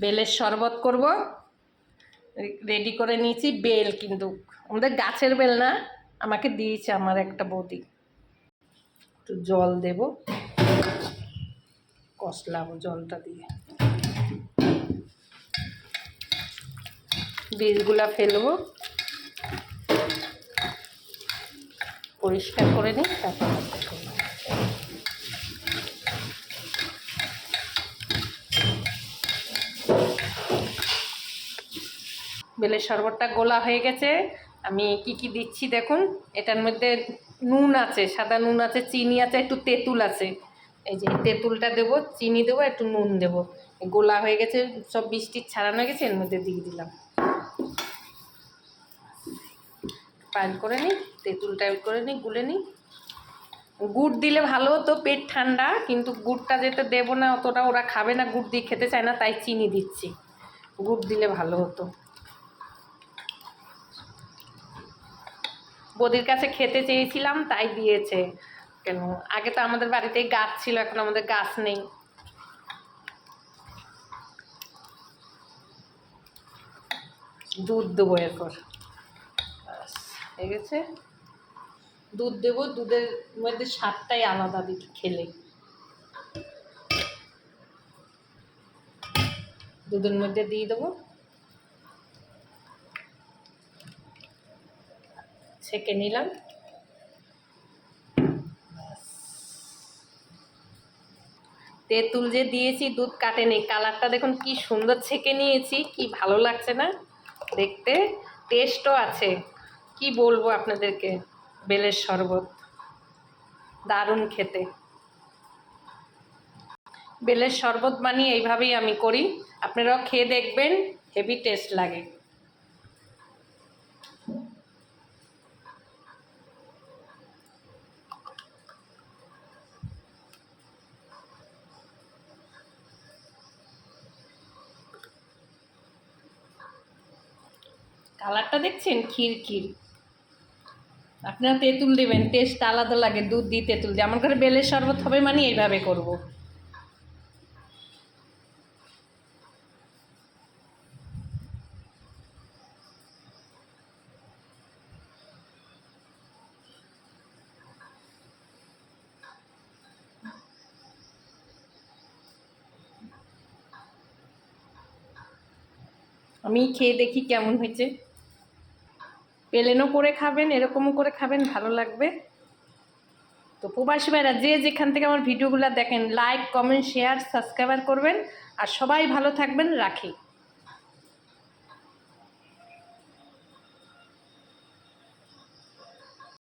বেলের শরবত করব, রেডি করে নিয়েছি। বেল কিন্তু আমাদের গাছের বেল না, আমাকে দিয়েছে আমার একটা বৌদি। একটু জল দেব, কষলাবো জলটা দিয়ে, বীজগুলা ফেলবো, পরিষ্কার করে নিই, তারপর বেলের শরবতটা গোলা হয়ে গেছে। আমি কি কি দিচ্ছি দেখুন। এটার মধ্যে নুন আছে, সাদা নুন আছে, চিনি আছে, একটু তেঁতুল আছে। এই যে তেঁতুলটা দেবো, চিনি দেবো, একটু নুন দেবো। গোলা হয়ে গেছে, সব বৃষ্টি ছাড়ানো হয়ে গেছে, এর মধ্যে দিয়ে দিলাম। পাইল করে নিই, তেঁতুলটা করে নিই, গুলে নিই। গুড় দিলে ভালো হতো, পেট ঠান্ডা, কিন্তু গুড়টা যেটা দেবো না অতটা ওরা খাবে না, গুড় দিয়ে খেতে চায় না, তাই চিনি দিচ্ছি। গুড় দিলে ভালো হতো। বৌদির কাছে খেতে চেয়েছিলাম, তাই দিয়েছে। কেন, আগে তো আমাদের বাড়িতে গাছ ছিল, এখন আমাদের গাছ নেই। দুধ দেবো এরপর, হয়ে গেছে। দুধ দেবো, দুধের মধ্যে স্বাদটাই আলাদা দিকে খেলে। দুধের মধ্যে দিয়ে দেবো, ছেঁকে নিলাম। তেঁতুল যে দিয়েছি, দুধ কাটেনি, কালারটা দেখুন কি সুন্দর ছেঁকে নিয়েছি, কি ভালো লাগছে না দেখতে, টেস্টও আছে। কি বলবো আপনাদেরকে, বেলের শরবত দারুণ খেতে। বেলের শরবত বানিয়ে এইভাবেই আমি করি, আপনারাও খেয়ে দেখবেন, হেভি টেস্ট লাগে। কালারটা দেখছেন, ক্ষীর ক্ষীর। আপনারা তেঁতুল দেবেন, টেস্ট আলাদা লাগে, দুধ দিয়ে তেঁতুল দিয়ে। আমার ঘরে বেলের শরবত হবে মানে এইভাবে করব। আমি খেয়ে দেখি কেমন হয়েছে। প্লেনও করে খাবেন, এরকমও করে খাবেন, ভালো লাগবে। তো প্রবাসী ভাইরা যে যেখান থেকে আমার ভিডিওগুলো দেখেন, লাইক, কমেন্ট, শেয়ার, সাবস্ক্রাইব করবেন। আর সবাই ভালো থাকবেন, রাখি।